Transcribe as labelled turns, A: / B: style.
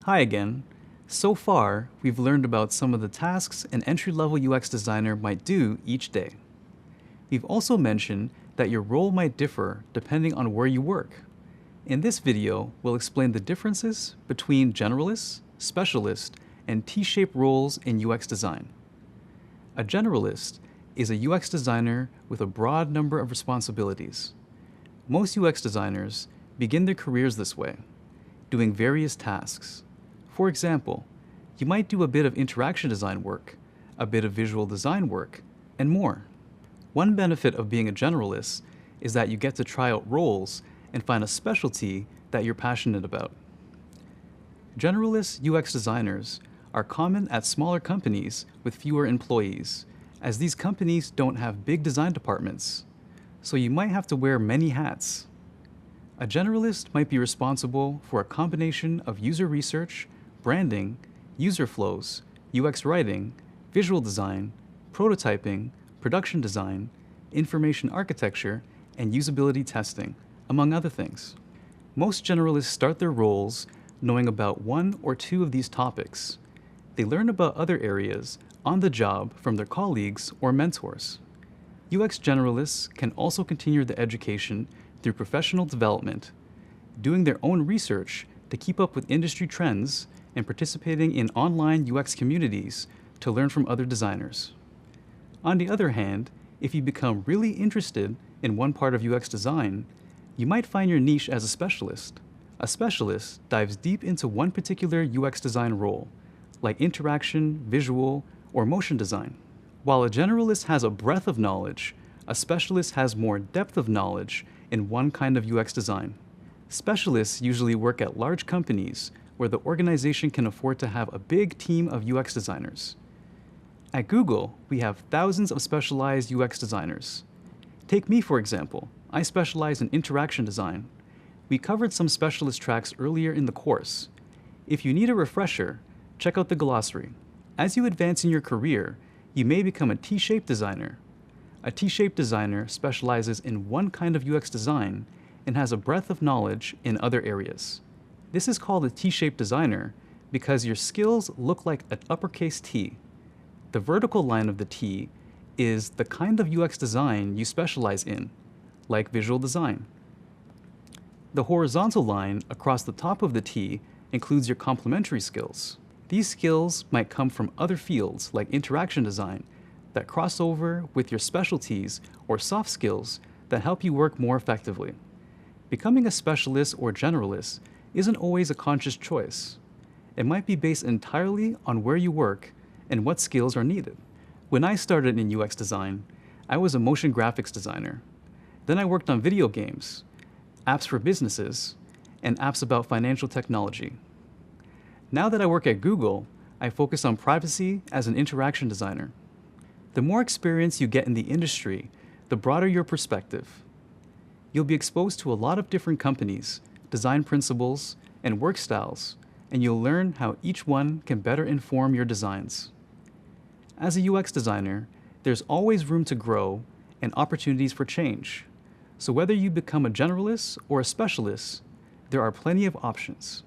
A: Hi again. So far, we've learned about some of the tasks an entry-level UX designer might do each day. We've also mentioned that your role might differ depending on where you work. In this video, we'll explain the differences between generalists, specialists, and T-shaped roles in UX design. A generalist is a UX designer with a broad number of responsibilities. Most UX designers begin their careers this way, doing various tasks. For example, you might do a bit of interaction design work, a bit of visual design work, and more. One benefit of being a generalist is that you get to try out roles and find a specialty that you're passionate about. Generalist UX designers are common at smaller companies with fewer employees, as these companies don't have big design departments, so you might have to wear many hats. A generalist might be responsible for a combination of user research, branding, user flows, UX writing, visual design, prototyping, production design, information architecture, and usability testing, among other things. Most generalists start their roles knowing about one or two of these topics. They learn about other areas on the job from their colleagues or mentors. UX generalists can also continue their education through professional development, doing their own research to keep up with industry trends and participating in online UX communities to learn from other designers. On the other hand, if you become really interested in one part of UX design, you might find your niche as a specialist. A specialist dives deep into one particular UX design role, like interaction, visual, or motion design. While a generalist has a breadth of knowledge, a specialist has more depth of knowledge in one kind of UX design. Specialists usually work at large companies where the organization can afford to have a big team of UX designers. At Google, we have thousands of specialized UX designers. Take me, for example. I specialize in interaction design. We covered some specialist tracks earlier in the course. If you need a refresher, check out the glossary. As you advance in your career, you may become a T-shaped designer. A T-shaped designer specializes in one kind of UX design and has a breadth of knowledge in other areas. This is called a T-shaped designer because your skills look like an uppercase T. The vertical line of the T is the kind of UX design you specialize in, like visual design. The horizontal line across the top of the T includes your complementary skills. These skills might come from other fields like interaction design that cross over with your specialties or soft skills that help you work more effectively. Becoming a specialist or generalist isn't always a conscious choice. It might be based entirely on where you work and what skills are needed. When I started in UX design, I was a motion graphics designer. Then I worked on video games, apps for businesses, and apps about financial technology. Now that I work at Google, I focus on privacy as an interaction designer. The more experience you get in the industry, the broader your perspective. You'll be exposed to a lot of different companies, design principles, and work styles, and you'll learn how each one can better inform your designs. As a UX designer, there's always room to grow and opportunities for change. So whether you become a generalist or a specialist, there are plenty of options.